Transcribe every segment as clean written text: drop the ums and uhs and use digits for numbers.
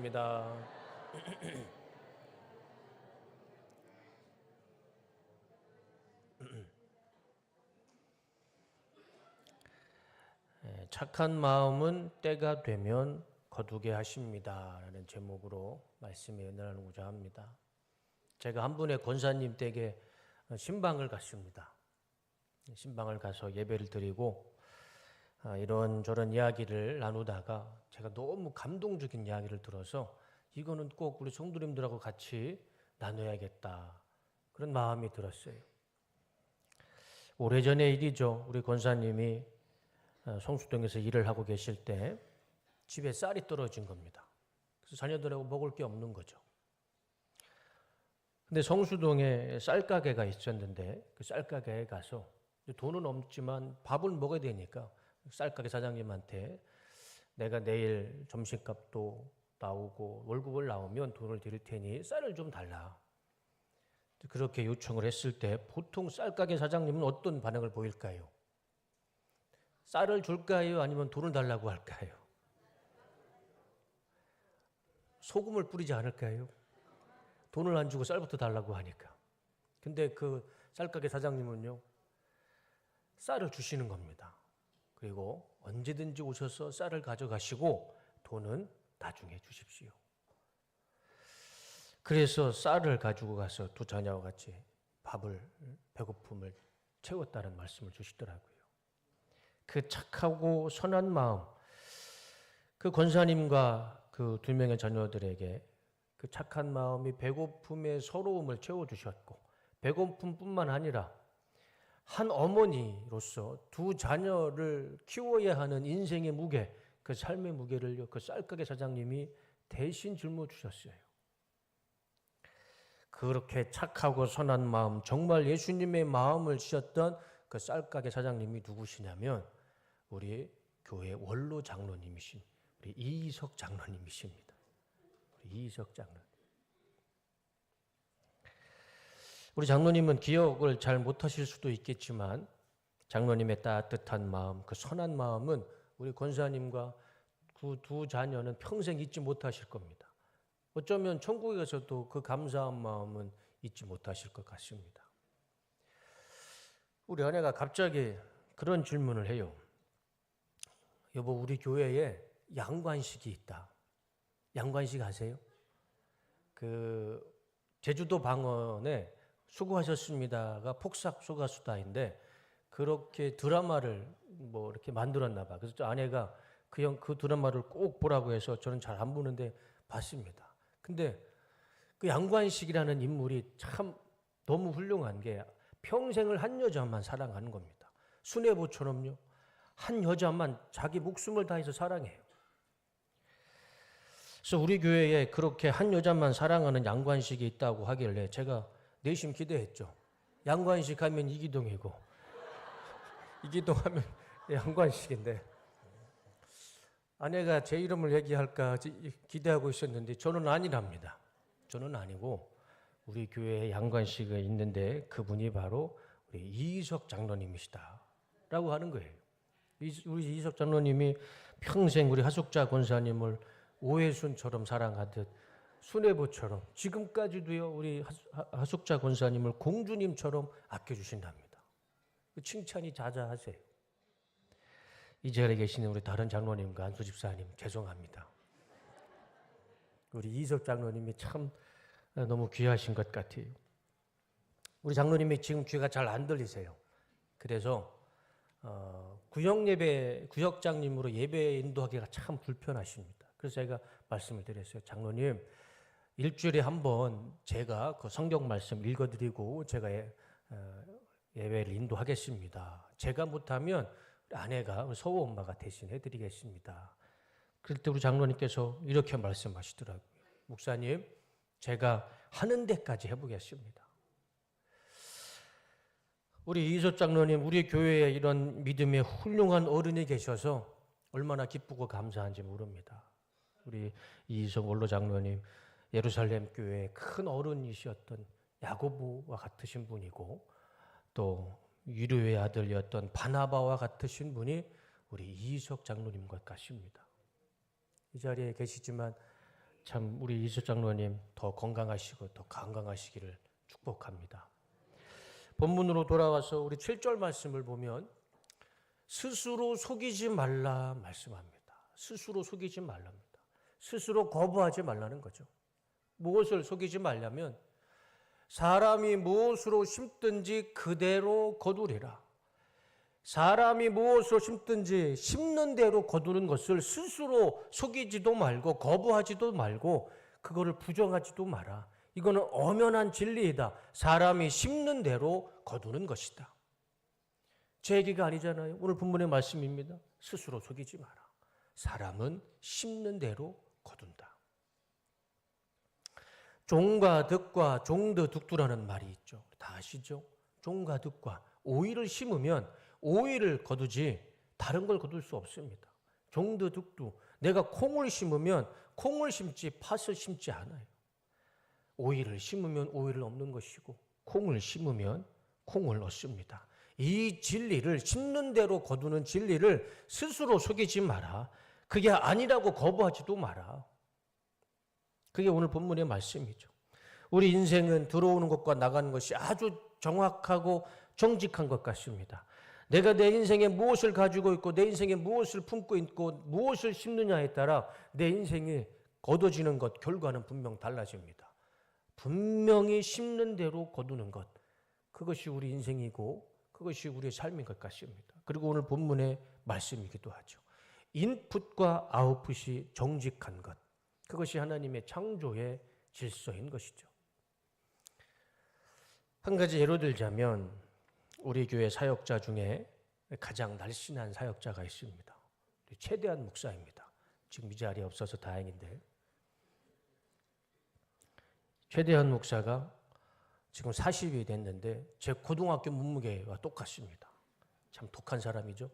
기도하겠습니다. 착한 마음은 때가 되면 거두게 하십니다. 라는 제목으로 말씀에 연연하고자 합니다. 제가 한 분의 권사님 댁에 신방을 갔습니다. 신방을 가서 예배를 드리고 이런저런 이야기를 나누다가 제가 너무 감동적인 이야기를 들어서 이거는 꼭 우리 성도님들하고 같이 나눠야겠다. 그런 마음이 들었어요. 오래전의 일이죠. 우리 권사님이 성수동에서 일을 하고 계실 때 집에 쌀이 떨어진 겁니다. 그래서 자녀들하고 먹을 게 없는 거죠. 근데 성수동에 쌀가게가 있었는데 그 쌀가게에 가서 돈은 없지만 밥을 먹어야 되니까 쌀가게 사장님한테 내가 내일 점심값도 나오고 월급을 나오면 돈을 드릴 테니 쌀을 좀 달라. 그렇게 요청을 했을 때 보통 쌀가게 사장님은 어떤 반응을 보일까요? 쌀을 줄까요? 아니면 돈을 달라고 할까요? 소금을 뿌리지 않을까요? 돈을 안 주고 쌀부터 달라고 하니까. 근데 그 쌀가게 사장님은요, 쌀을 주시는 겁니다. 그리고 언제든지 오셔서 쌀을 가져가시고 돈은 나중에 주십시오. 그래서 쌀을 가지고 가서 두 자녀와 같이 배고픔을 채웠다는 말씀을 주시더라고요. 그 착하고 선한 마음, 그 권사님과 그 두 명의 자녀들에게 그 착한 마음이 배고픔의 서러움을 채워주셨고, 배고픔뿐만 아니라 한 어머니로서 두 자녀를 키워야 하는 인생의 무게, 그 삶의 무게를 그 쌀가게 사장님이 대신 짊어주셨어요. 그렇게 착하고 선한 마음, 정말 예수님의 마음을 주셨던 그 쌀가게 사장님이 누구시냐면 우리 교회 원로 장로님이신 우리 이희석 장로님이십니다. 우리 이희석 장로님. 우리 장로님은 기억을 잘 못하실 수도 있겠지만 장로님의 따뜻한 마음, 그 선한 마음은 우리 권사님과 그 두 자녀는 평생 잊지 못하실 겁니다. 어쩌면 천국에 가서도 그 감사한 마음은 잊지 못하실 것 같습니다. 우리 아내가 갑자기 그런 질문을 해요. 여보, 우리 교회에 양관식이 있다. 양관식 아세요? 그 제주도 방언에 수고하셨습니다가 폭삭 소가수다인데 그렇게 드라마를 뭐 이렇게 만들었나 봐. 그래서 아내가 그 드라마를 꼭 보라고 해서 저는 잘 안 보는데 봤습니다. 근데 그 양관식이라는 인물이 참 너무 훌륭한 게 평생을 한 여자만 사랑하는 겁니다. 수뇌보처럼요. 한 여자만 자기 목숨을 다해서 사랑해요. 그래서 우리 교회에 그렇게 한 여자만 사랑하는 양관식이 있다고 하길래 제가 내심 기대했죠. 양관식 하면 이기동이고 이기동 하면 양관식인데 아내가 제 이름을 얘기할까 기대하고 있었는데 저는 아니랍니다. 저는 아니고 우리 교회에 양관식이 있는데 그분이 바로 우리 이희석 장로님이시다 라고 하는 거예요. 우리 이희석 장로님이 평생 우리 하숙자 권사님을 오해순처럼 사랑하듯 수뇌보처럼 지금까지도요 우리 하숙자 권사님을 공주님처럼 아껴주신답니다. 칭찬이 자자하세요. 이 자리에 계시는 우리 다른 장로님과 안수 집사님 죄송합니다. 우리 이희석 장로님이 참 너무 귀하신 것 같아요. 우리 장로님이 지금 귀가 잘 안 들리세요. 그래서 구역장님으로 예배 인도하기가 참 불편하십니다. 그래서 제가 말씀을 드렸어요. 장로님, 일주일에 한 번 제가 그 성경 말씀 읽어드리고 제가 예배를 인도하겠습니다. 제가 못하면 아내가 서우 엄마가 대신 해드리겠습니다. 그럴 때 우리 장로님께서 이렇게 말씀하시더라고요. 목사님, 제가 하는 데까지 해보겠습니다. 우리 이희석 장로님, 우리 교회에 이런 믿음의 훌륭한 어른이 계셔서 얼마나 기쁘고 감사한지 모릅니다. 우리 이희석 원로 장로님, 예루살렘 교회의 큰 어른이셨던 야고보와 같으신 분이고 또 유료의 아들이었던 바나바와 같으신 분이 우리 이희석 장로님과 같습니다. 이 자리에 계시지만 참 우리 이수 장로님 더 건강하시고 더 건강하시기를 축복합니다. 본문으로 돌아와서 우리 7절 말씀을 보면 스스로 속이지 말라 말씀합니다. 스스로 속이지 말랍니다. 스스로 거부하지 말라는 거죠. 무엇을 속이지 말냐면 사람이 무엇으로 심든지 그대로 거두리라. 사람이 무엇으로 심든지 심는 대로 거두는 것을 스스로 속이지도 말고 거부하지도 말고 그거를 부정하지도 마라. 이거는 엄연한 진리이다. 사람이 심는 대로 거두는 것이다. 제 얘기가 아니잖아요. 오늘 본문의 말씀입니다. 스스로 속이지 마라. 사람은 심는 대로 거둔다. 종과 득과 종드득두라는 말이 있죠. 다 아시죠? 종과 득과 오이를 심으면 오이를 거두지 다른 걸 거둘 수 없습니다. 종드득두 내가 콩을 심으면 콩을 심지 팥을 심지 않아요. 오이를 심으면 오이를 얻는 것이고 콩을 심으면 콩을 얻습니다. 이 진리를 심는 대로 거두는 진리를 스스로 속이지 마라. 그게 아니라고 거부하지도 마라. 그게 오늘 본문의 말씀이죠. 우리 인생은 들어오는 것과 나가는 것이 아주 정확하고 정직한 것 같습니다. 내가 내 인생에 무엇을 가지고 있고 내 인생에 무엇을 품고 있고 무엇을 심느냐에 따라 내 인생에 거둬지는 것 결과는 분명 달라집니다. 분명히 심는 대로 거두는 것, 그것이 우리 인생이고 그것이 우리의 삶인 것 같습니다. 그리고 오늘 본문의 말씀이기도 하죠. 인풋과 아웃풋이 정직한 것, 그것이 하나님의 창조의 질서인 것이죠. 한 가지 예로 들자면 우리 교회 사역자 중에 가장 날씬한 사역자가 있습니다. 최대한 목사입니다. 지금 이 자리에 없어서 다행인데 최대한 목사가 지금 40이 됐는데 제 고등학교 몸무게와 똑같습니다. 참 독한 사람이죠.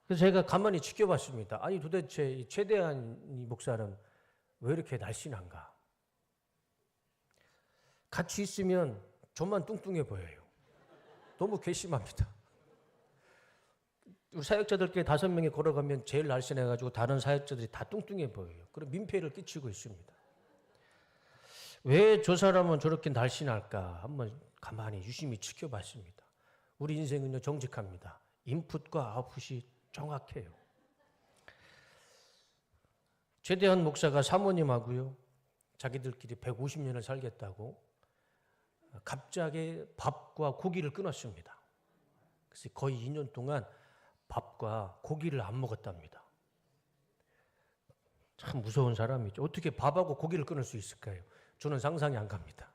그래서 제가 가만히 지켜봤습니다. 아니 도대체 이 최대한 이 목사는 왜 이렇게 날씬한가? 같이 있으면 저만 뚱뚱해 보여요. 너무 괘씸합니다. 우리 사역자들끼리 5명이 걸어가면 제일 날씬해가지고 다른 사역자들이 다 뚱뚱해 보여요. 그럼 민폐를 끼치고 있습니다. 왜 저 사람은 저렇게 날씬할까? 한번 가만히 유심히 지켜봤습니다. 우리 인생은요 정직합니다. 인풋과 아웃풋이 정확해요. 최대한 목사가 사모님하고요 자기들끼리 150년을 살겠다고 갑자기 밥과 고기를 끊었습니다. 그래서 거의 2년 동안 밥과 고기를 안 먹었답니다. 참 무서운 사람이죠. 어떻게 밥하고 고기를 끊을 수 있을까요? 저는 상상이 안 갑니다.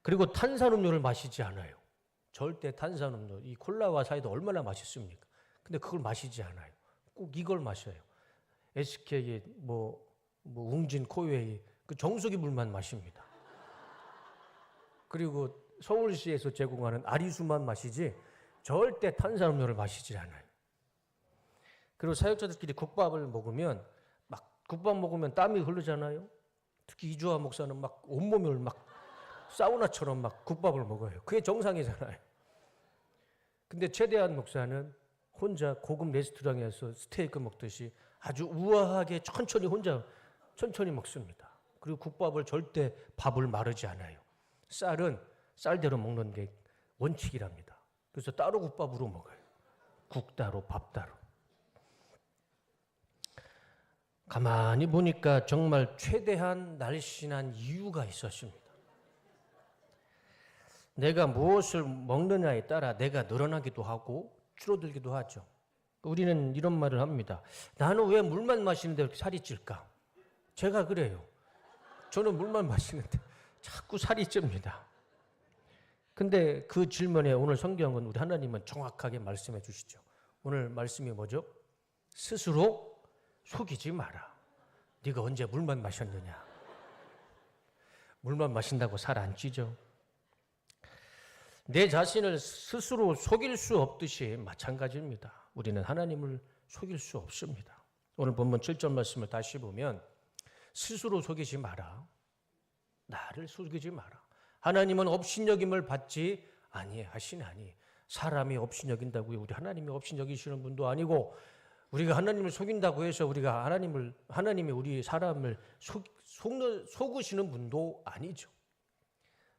그리고 탄산음료를 마시지 않아요. 절대 탄산음료. 이 콜라와 사이다 얼마나 맛있습니까? 근데 그걸 마시지 않아요. 꼭 이걸 마셔요. SK의 웅진, 코웨이 그 정수기 물만 마십니다. 그리고 서울시에서 제공하는 아리수만 마시지 절대 탄산음료를 마시지 않아요. 그리고 사역자들끼리 국밥을 먹으면 국밥 먹으면 땀이 흐르잖아요. 특히 이주하 목사는 온몸을 사우나처럼 국밥을 먹어요. 그게 정상이잖아요. 근데 최대한 목사는 혼자 고급 레스토랑에서 스테이크 먹듯이 아주 우아하게 천천히 먹습니다. 그리고 국밥을 절대 밥을 마르지 않아요. 쌀은 쌀대로 먹는 게 원칙이랍니다. 그래서 따로 국밥으로 먹어요. 국 따로 밥 따로. 가만히 보니까 정말 최대한 날씬한 이유가 있었습니다. 내가 무엇을 먹느냐에 따라 내가 늘어나기도 하고 줄어들기도 하죠. 우리는 이런 말을 합니다. 나는 왜 물만 마시는데 이렇게 살이 찔까? 제가 그래요. 저는 물만 마시는데 자꾸 살이 찝니다. 근데 그 질문에 오늘 성경은 우리 하나님은 정확하게 말씀해 주시죠. 오늘 말씀이 뭐죠? 스스로 속이지 마라. 네가 언제 물만 마셨느냐? 물만 마신다고 살 안 찌죠? 내 자신을 스스로 속일 수 없듯이 마찬가지입니다. 우리는 하나님을 속일 수 없습니다. 오늘 본문 7절 말씀을 다시 보면 스스로 속이지 마라. 나를 속이지 마라. 하나님은 업신여김을 받지 아니하시나니. 사람이 업신여긴다고요. 우리 하나님이 업신여기시는 분도 아니고 우리가 하나님을 속인다고 해서 우리가 하나님이 우리 사람을 속으시는 분도 아니죠.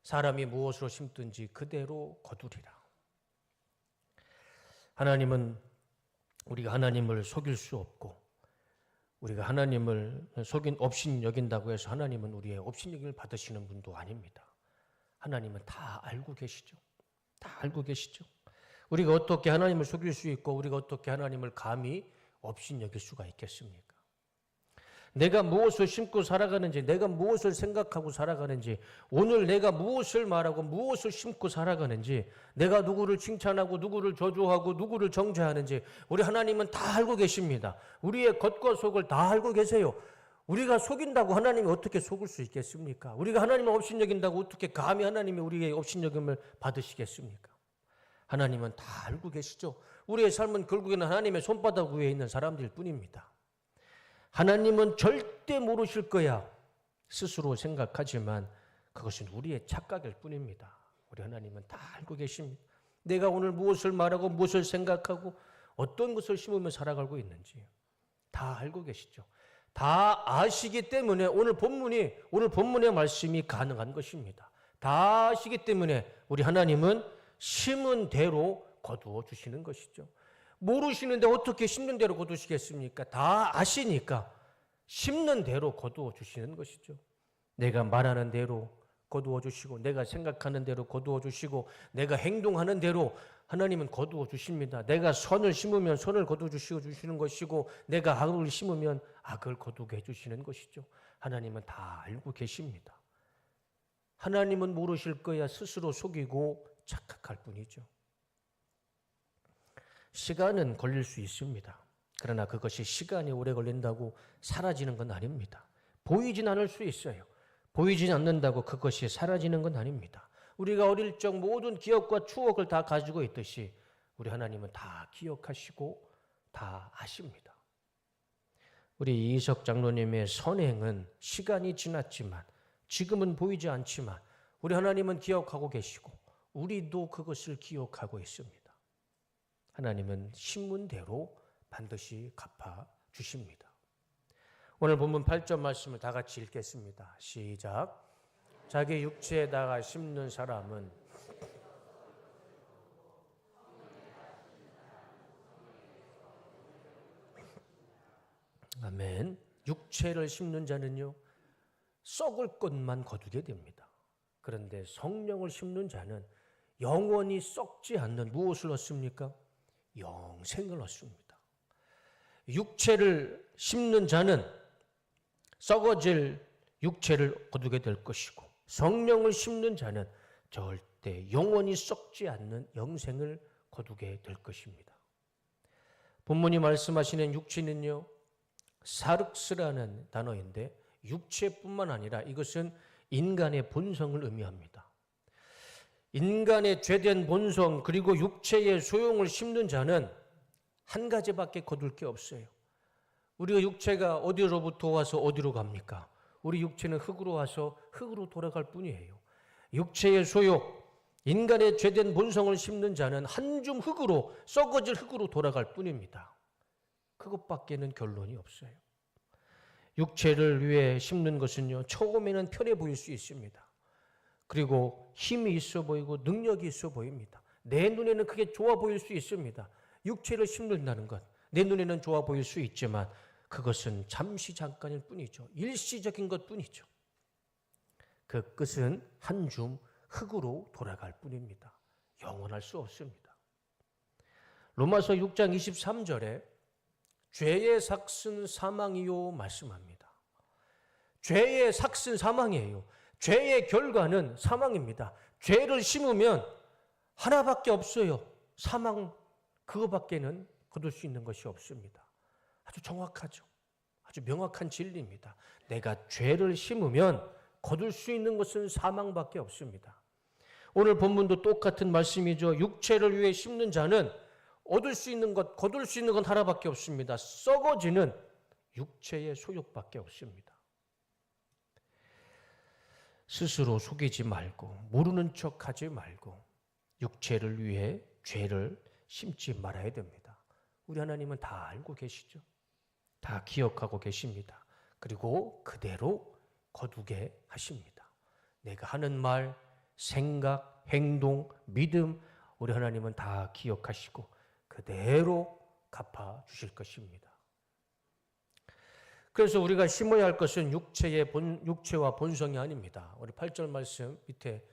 사람이 무엇으로 심든지 그대로 거두리라. 하나님은 우리가 하나님을 속일 수 없고, 우리가 하나님을 업신 여긴다고 해서 하나님은 우리의 업신 여김을 받으시는 분도 아닙니다. 하나님은 다 알고 계시죠. 다 알고 계시죠. 우리가 어떻게 하나님을 속일 수 있고, 우리가 어떻게 하나님을 감히 업신 여길 수가 있겠습니까? 내가 무엇을 심고 살아가는지, 내가 무엇을 생각하고 살아가는지, 오늘 내가 무엇을 말하고 무엇을 심고 살아가는지, 내가 누구를 칭찬하고 누구를 저주하고 누구를 정죄하는지 우리 하나님은 다 알고 계십니다. 우리의 겉과 속을 다 알고 계세요. 우리가 속인다고 하나님이 어떻게 속을 수 있겠습니까? 우리가 하나님을 업신여긴다고 어떻게 감히 하나님이 우리의 업신여김을 받으시겠습니까? 하나님은 다 알고 계시죠. 우리의 삶은 결국에는 하나님의 손바닥 위에 있는 사람들 뿐입니다. 하나님은 절대 모르실 거야 스스로 생각하지만 그것은 우리의 착각일 뿐입니다. 우리 하나님은 다 알고 계십니다. 내가 오늘 무엇을 말하고 무엇을 생각하고 어떤 것을 심으며 살아가고 있는지 다 알고 계시죠. 다 아시기 때문에 오늘 본문의 말씀이 가능한 것입니다. 다 아시기 때문에 우리 하나님은 심은 대로 거두어 주시는 것이죠. 모르시는데 어떻게 심는 대로 거두시겠습니까? 다 아시니까 심는 대로 거두어 주시는 것이죠. 내가 말하는 대로 거두어 주시고, 내가 생각하는 대로 거두어 주시고, 내가 행동하는 대로 하나님은 거두어 주십니다. 내가 선을 심으면 선을 거두어 주시는 것이고, 내가 악을 심으면 악을 거두게 해주시는 것이죠. 하나님은 다 알고 계십니다. 하나님은 모르실 거야 스스로 속이고 착각할 뿐이죠. 시간은 걸릴 수 있습니다. 그러나 그것이 시간이 오래 걸린다고 사라지는 건 아닙니다. 보이진 않을 수 있어요. 보이지 않는다고 그것이 사라지는 건 아닙니다. 우리가 어릴 적 모든 기억과 추억을 다 가지고 있듯이 우리 하나님은 다 기억하시고 다 아십니다. 우리 이희석 장로님의 선행은 시간이 지났지만, 지금은 보이지 않지만 우리 하나님은 기억하고 계시고 우리도 그것을 기억하고 있습니다. 하나님은 심은 대로 반드시 갚아주십니다. 오늘 본문 8절 말씀을 다 같이 읽겠습니다. 시작. 자기 육체에다가 심는 사람은 아멘. 육체를 심는 자는요 썩을 것만 거두게 됩니다. 그런데 성령을 심는 자는 영원히 썩지 않는 무엇을 얻습니까? 영생을 얻습니다. 육체를 심는 자는 썩어질 육체를 거두게 될 것이고, 성령을 심는 자는 절대 영원히 썩지 않는 영생을 거두게 될 것입니다. 본문이 말씀하시는 육체는요 사륵스라는 단어인데, 육체뿐만 아니라 이것은 인간의 본성을 의미합니다. 인간의 죄된 본성 그리고 육체의 소용을 심는 자는 한 가지밖에 거둘 게 없어요. 우리가 육체가 어디로부터 와서 어디로 갑니까? 우리 육체는 흙으로 와서 흙으로 돌아갈 뿐이에요. 육체의 소욕, 인간의 죄된 본성을 심는 자는 한 줌 흙으로, 썩어질 흙으로 돌아갈 뿐입니다. 그것밖에는 결론이 없어요. 육체를 위해 심는 것은요 처음에는 편해 보일 수 있습니다. 그리고 힘이 있어 보이고 능력이 있어 보입니다. 내 눈에는 그게 좋아 보일 수 있습니다. 육체를 심는다는 것, 내 눈에는 좋아 보일 수 있지만 그것은 잠시 잠깐일 뿐이죠. 일시적인 것 뿐이죠. 그 끝은 한 줌 흙으로 돌아갈 뿐입니다. 영원할 수 없습니다. 로마서 6장 23절에 죄의 삭은 사망이요 말씀합니다. 죄의 삭은 사망이에요. 죄의 결과는 사망입니다. 죄를 심으면 하나밖에 없어요. 사망, 그거밖에는 거둘 수 있는 것이 없습니다. 아주 정확하죠. 아주 명확한 진리입니다. 내가 죄를 심으면 거둘 수 있는 것은 사망밖에 없습니다. 오늘 본문도 똑같은 말씀이죠. 육체를 위해 심는 자는 얻을 수 있는 것, 거둘 수 있는 건 하나밖에 없습니다. 썩어지는 육체의 소욕밖에 없습니다. 스스로 속이지 말고, 모르는 척하지 말고 육체를 위해 죄를 심지 말아야 됩니다. 우리 하나님은 다 알고 계시죠. 다 기억하고 계십니다. 그리고 그대로 거두게 하십니다. 내가 하는 말, 생각, 행동, 믿음 우리 하나님은 다 기억하시고 그대로 갚아주실 것입니다. 그래서 우리가 심어야 할 것은 육체와 본성이 아닙니다. 우리 8절 말씀 밑에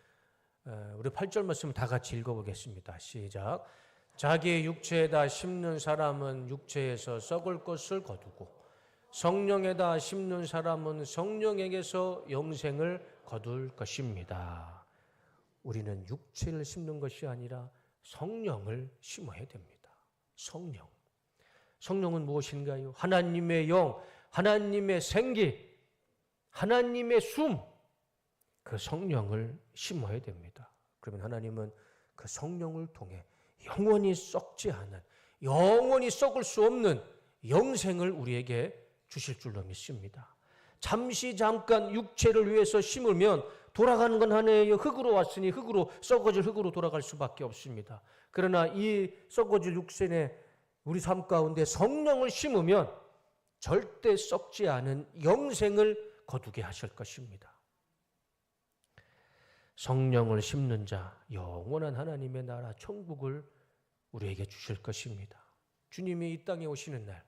우리 8절 말씀 다 같이 읽어보겠습니다. 시작. 자기의 육체에다 심는 사람은 육체에서 썩을 것을 거두고 성령에다 심는 사람은 성령에게서 영생을 거둘 것입니다. 우리는 육체를 심는 것이 아니라 성령을 심어야 됩니다. 성령. 성령은 무엇인가요? 하나님의 영, 하나님의 생기, 하나님의 숨, 그 성령을 심어야 됩니다. 그러면 하나님은 그 성령을 통해 영원히 썩지 않은, 영원히 썩을 수 없는 영생을 우리에게 주실 줄로 믿습니다. 잠시 잠깐 육체를 위해서 심으면 돌아가는 건 하나예요. 흙으로 왔으니 흙으로, 썩어질 흙으로 돌아갈 수밖에 없습니다. 그러나 이 썩어질 육신에 우리 삶 가운데 성령을 심으면 절대 썩지 않은 영생을 거두게 하실 것입니다. 성령을 심는 자, 영원한 하나님의 나라 천국을 우리에게 주실 것입니다. 주님이 이 땅에 오시는 날,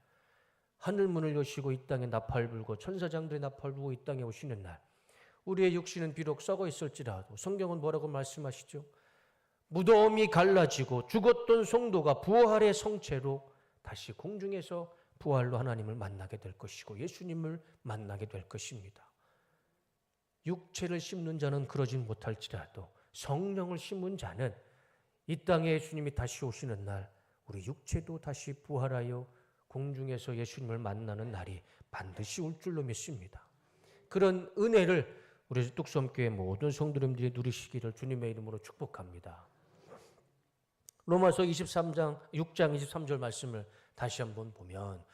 하늘문을 여시고 이 땅에 나팔 불고 천사장들의 나팔 불고 이 땅에 오시는 날, 우리의 육신은 비록 썩어 있을지라도 성경은 뭐라고 말씀하시죠? 무덤이 갈라지고 죽었던 성도가 부활의 성체로 다시 공중에서 부활로 하나님을 만나게 될 것이고 예수님을 만나게 될 것입니다. 육체를 심는 자는 그러진 못할지라도 성령을 심은 자는 이 땅에 예수님이 다시 오시는 날 우리 육체도 다시 부활하여 공중에서 예수님을 만나는 날이 반드시 올 줄로 믿습니다. 그런 은혜를 우리 뚝섬교회 모든 성도님들이 누리시기를 주님의 이름으로 축복합니다. 로마서 6장 23절 말씀을 다시 한번 보면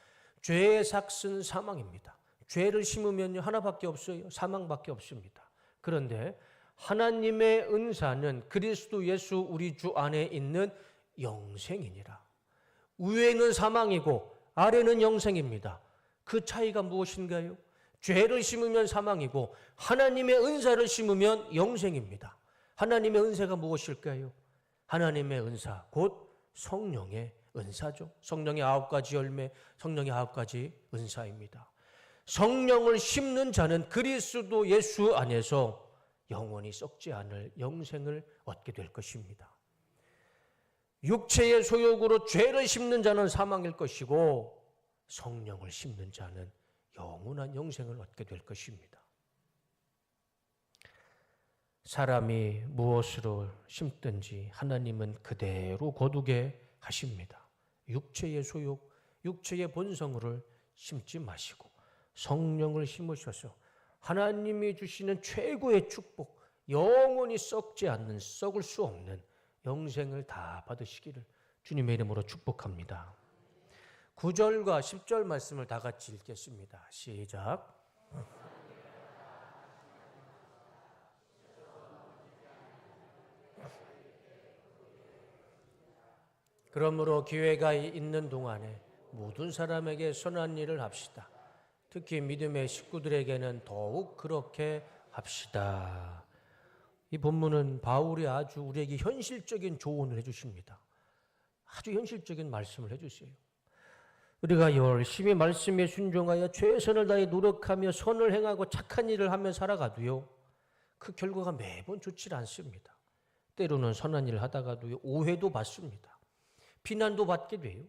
죄의 삭은 사망입니다. 죄를 심으면 하나밖에 없어요. 사망밖에 없습니다. 그런데 하나님의 은사는 그리스도 예수 우리 주 안에 있는 영생이니라. 위에는 사망이고 아래는 영생입니다. 그 차이가 무엇인가요? 죄를 심으면 사망이고 하나님의 은사를 심으면 영생입니다. 하나님의 은사가 무엇일까요? 하나님의 은사, 곧 성령의 은사죠. 성령의 9가지 열매, 성령의 9가지 은사입니다. 성령을 심는 자는 그리스도 예수 안에서 영원히 썩지 않을 영생을 얻게 될 것입니다. 육체의 소욕으로 죄를 심는 자는 사망일 것이고 성령을 심는 자는 영원한 영생을 얻게 될 것입니다. 사람이 무엇으로 심든지 하나님은 그대로 거두게 하십니다. 육체의 소욕, 육체의 본성을 심지 마시고 성령을 심으셔서 하나님이 주시는 최고의 축복, 영원히 썩지 않는, 썩을 수 없는 영생을 다 받으시기를 주님의 이름으로 축복합니다. 9절과 10절 말씀을 다 같이 읽겠습니다. 시작. 그러므로 기회가 있는 동안에 모든 사람에게 선한 일을 합시다. 특히 믿음의 식구들에게는 더욱 그렇게 합시다. 이 본문은 바울이 아주 우리에게 현실적인 조언을 해주십니다. 아주 현실적인 말씀을 해주세요. 우리가 열심히 말씀에 순종하여 최선을 다해 노력하며 선을 행하고 착한 일을 하며 살아가도요, 그 결과가 매번 좋지 않습니다. 때로는 선한 일을 하다가도 오해도 받습니다. 비난도 받게 돼요.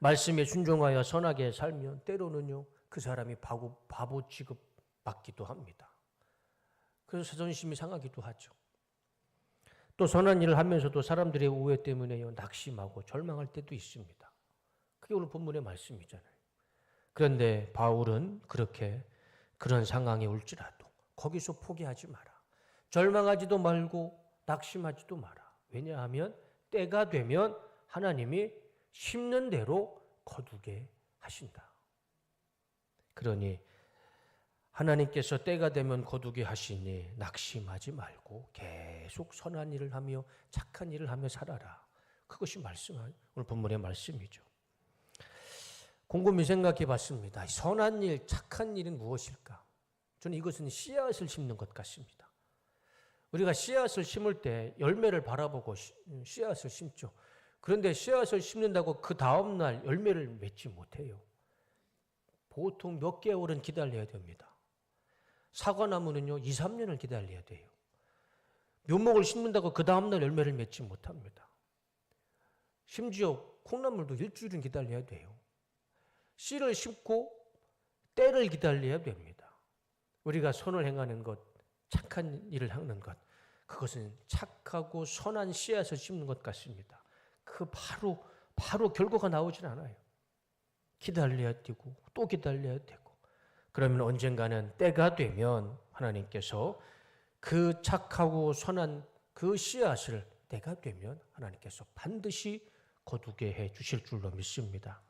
말씀에 순종하여 선하게 살면 때로는요 그 사람이 바보 취급받기도 합니다. 그래서 자존심이 상하기도 하죠. 또 선한 일을 하면서도 사람들의 오해 때문에요 낙심하고 절망할 때도 있습니다. 그게 오늘 본문의 말씀이잖아요. 그런데 바울은 그런 상황이 올지라도 거기서 포기하지 마라. 절망하지도 말고 낙심하지도 마라. 왜냐하면 때가 되면 하나님이 심는 대로 거두게 하신다. 그러니 하나님께서 때가 되면 거두게 하시니 낙심하지 말고 계속 선한 일을 하며 착한 일을 하며 살아라. 그것이 오늘 본문의 말씀이죠. 곰곰이 생각해 봤습니다. 선한 일, 착한 일은 무엇일까? 저는 이것은 씨앗을 심는 것 같습니다. 우리가 씨앗을 심을 때 열매를 바라보고 씨앗을 심죠. 그런데 씨앗을 심는다고 그 다음날 열매를 맺지 못해요. 보통 몇 개월은 기다려야 됩니다. 사과나무는요, 2, 3년을 기다려야 돼요. 묘목을 심는다고 그 다음날 열매를 맺지 못합니다. 심지어 콩나물도 일주일은 기다려야 돼요. 씨를 심고 때를 기다려야 됩니다. 우리가 선을 행하는 것, 착한 일을 하는 것, 그것은 착하고 선한 씨앗을 심는 것 같습니다. 그 바로 결과가 나오질 않아요. 기다려야 되고 또 기다려야 되고, 그러면 언젠가는 때가 되면 하나님께서 그 착하고 선한 그 씨앗을 때가 되면 하나님께서 반드시 거두게 해 주실 줄로 믿습니다.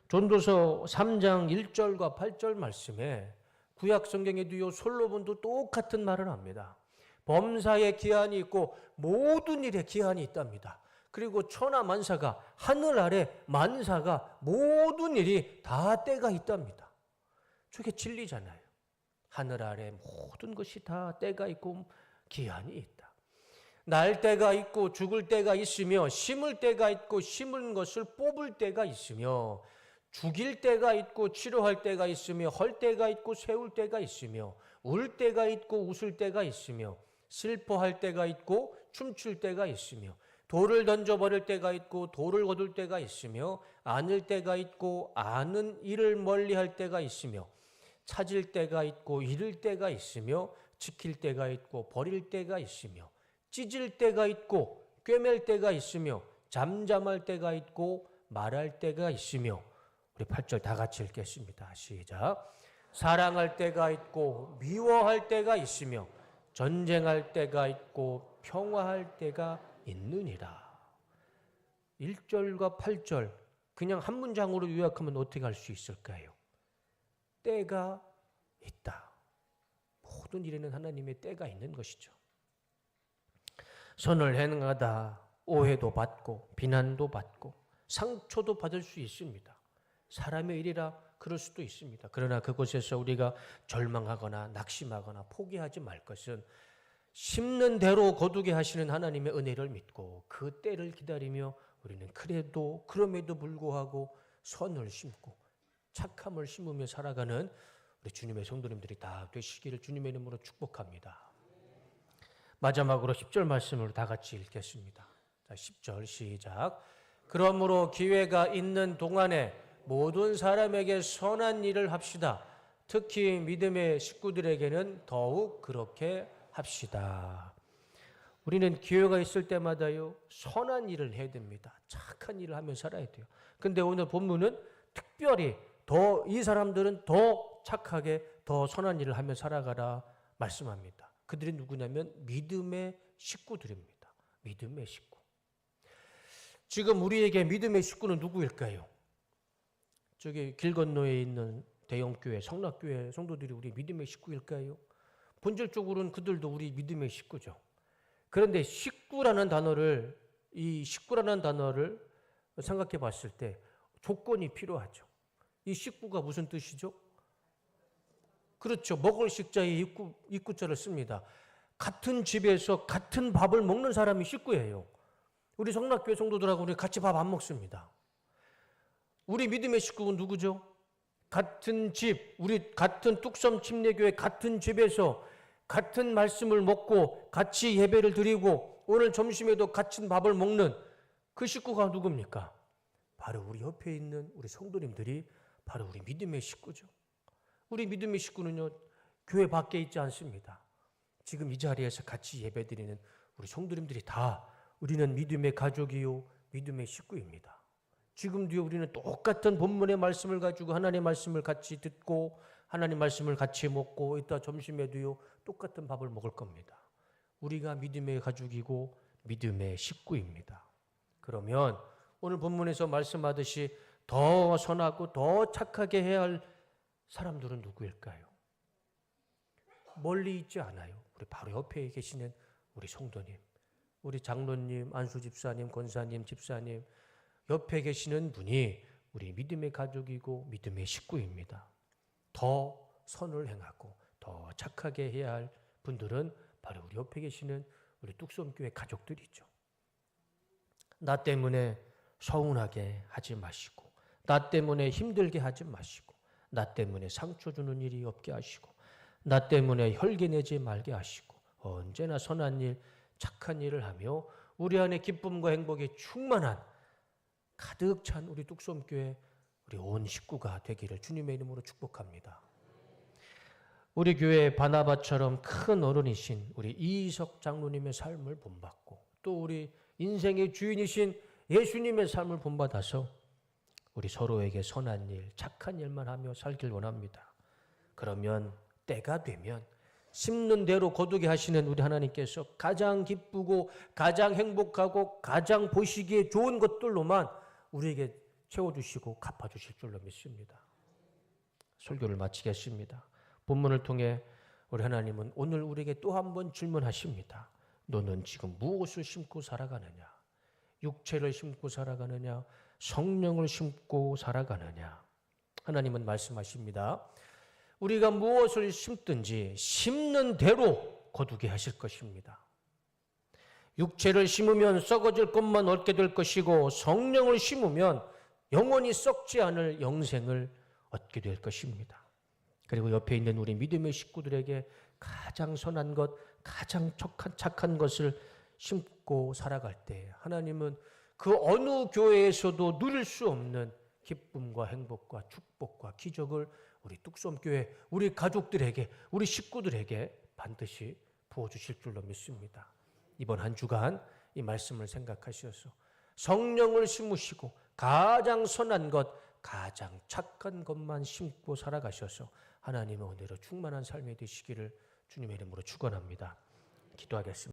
전도서 3장 1절과 8절 말씀에 구약 성경에도요, 솔로몬도 똑같은 말을 합니다. 범사에 기한이 있고 모든 일에 기한이 있답니다. 그리고 천하 만사가, 하늘 아래 만사가, 모든 일이 다 때가 있답니다. 저게 진리잖아요. 하늘 아래 모든 것이 다 때가 있고 기한이 있다. 날 때가 있고 죽을 때가 있으며, 심을 때가 있고 심은 것을 뽑을 때가 있으며, 죽일 때가 있고 치료할 때가 있으며, 헐 때가 있고 세울 때가 있으며, 울 때가 있고 웃을 때가 있으며, 슬퍼할 때가 있고 춤출 때가 있으며, 돌을 던져버릴 때가 있고 돌을 거둘 때가 있으며, 안을 때가 있고 아는 일을 멀리할 때가 있으며, 찾을 때가 있고 잃을 때가 있으며, 지킬 때가 있고 버릴 때가 있으며, 찢을 때가 있고 꿰맬 때가 있으며, 잠잠할 때가 있고 말할 때가 있으며. 우리 8절 다 같이 읽겠습니다. 시작. 사랑할 때가 있고 미워할 때가 있으며, 전쟁할 때가 있고 평화할 때가 있느니라. 1절과 8절 그냥 한 문장으로 요약하면 어떻게 할 수 있을까요? 때가 있다. 모든 일에는 하나님의 때가 있는 것이죠. 선을 행하다 오해도 받고 비난도 받고 상처도 받을 수 있습니다. 사람의 일이라 그럴 수도 있습니다. 그러나 그곳에서 우리가 절망하거나 낙심하거나 포기하지 말 것은, 심는 대로 거두게 하시는 하나님의 은혜를 믿고 그 때를 기다리며 우리는 그럼에도 불구하고 선을 심고 착함을 심으며 살아가는 우리 주님의 성도님들이 다 되시기를 주님의 이름으로 축복합니다. 마지막으로 10절 말씀을 다 같이 읽겠습니다. 자, 10절 시작. 그러므로 기회가 있는 동안에 모든 사람에게 선한 일을 합시다. 특히 믿음의 식구들에게는 더욱 그렇게 합시다. 우리는 기회가 있을 때마다요, 선한 일을 해야 됩니다. 착한 일을 하며 살아야 돼요. 근데 오늘 본문은 특별히 이 사람들은 더 착하게 더 선한 일을 하며 살아가라 말씀합니다. 그들이 누구냐면 믿음의 식구들입니다. 믿음의 식구. 지금 우리에게 믿음의 식구는 누구일까요? 저기 길 건너에 있는 대형교회, 성락교회 성도들이 우리 믿음의 식구일까요? 본질적으로는 그들도 우리 믿음의 식구죠. 그런데 식구라는 단어를 생각해 봤을 때 조건이 필요하죠. 이 식구가 무슨 뜻이죠? 그렇죠. 먹을 식자에 입구자를 씁니다. 같은 집에서 같은 밥을 먹는 사람이 식구예요. 우리 성락교회 성도들하고 우리 같이 밥 안 먹습니다. 우리 믿음의 식구는 누구죠? 같은 집, 우리 같은 뚝섬 침례교회 같은 집에서 같은 말씀을 먹고 같이 예배를 드리고 오늘 점심에도 같은 밥을 먹는 그 식구가 누굽니까? 바로 우리 옆에 있는 우리 성도님들이 바로 우리 믿음의 식구죠. 우리 믿음의 식구는요, 교회 밖에 있지 않습니다. 지금 이 자리에서 같이 예배드리는 우리 성도님들이 다 우리는 믿음의 가족이요, 믿음의 식구입니다. 지금도요, 우리는 똑같은 본문의 말씀을 가지고 하나님의 말씀을 같이 듣고 하나님 말씀을 같이 먹고 이따 점심에도요, 똑같은 밥을 먹을 겁니다. 우리가 믿음의 가족이고 믿음의 식구입니다. 그러면 오늘 본문에서 말씀하듯이 더 선하고 더 착하게 해야 할 사람들은 누구일까요? 멀리 있지 않아요. 우리 바로 옆에 계시는 우리 성도님. 우리 장로님, 안수 집사님, 권사님, 집사님 옆에 계시는 분이 우리 믿음의 가족이고 믿음의 식구입니다. 더 선을 행하고 더 착하게 해야 할 분들은 바로 우리 옆에 계시는 우리 뚝섬교회 가족들이죠. 나 때문에 서운하게 하지 마시고, 나 때문에 힘들게 하지 마시고, 나 때문에 상처 주는 일이 없게 하시고, 나 때문에 혈기 내지 말게 하시고, 언제나 선한 일, 착한 일을 하며 우리 안에 기쁨과 행복에 충만한 가득 찬 우리 뚝섬교회 우리 온 식구가 되기를 주님의 이름으로 축복합니다. 우리 교회 바나바처럼 큰 어른이신 우리 이희석 장로님의 삶을 본받고 또 우리 인생의 주인이신 예수님의 삶을 본받아서 우리 서로에게 선한 일, 착한 일만 하며 살길 원합니다. 그러면 때가 되면 심는 대로 거두게 하시는 우리 하나님께서 가장 기쁘고 가장 행복하고 가장 보시기에 좋은 것들로만 우리에게 채워주시고 갚아주실 줄로 믿습니다. 설교를 마치겠습니다. 본문을 통해 우리 하나님은 오늘 우리에게 또 한 번 질문하십니다. 너는 지금 무엇을 심고 살아가느냐? 육체를 심고 살아가느냐? 성령을 심고 살아가느냐? 하나님은 말씀하십니다. 우리가 무엇을 심든지 심는 대로 거두게 하실 것입니다. 육체를 심으면 썩어질 것만 얻게 될 것이고 성령을 심으면 영원히 썩지 않을 영생을 얻게 될 것입니다. 그리고 옆에 있는 우리 믿음의 식구들에게 가장 선한 것, 가장 착한 것을 심고 살아갈 때 하나님은 그 어느 교회에서도 누릴 수 없는 기쁨과 행복과 축복과 기적을 우리 뚝섬교회, 우리 가족들에게, 우리 식구들에게 반드시 부어주실 줄로 믿습니다. 이번 한 주간 이 말씀을 생각하셔서 성령을 심으시고 가장 선한 것, 가장 착한 것만 심고 살아가셔서 하나님의 은혜로 충만한 삶이 되시기를 주님의 이름으로 축원합니다. 기도하겠습니다.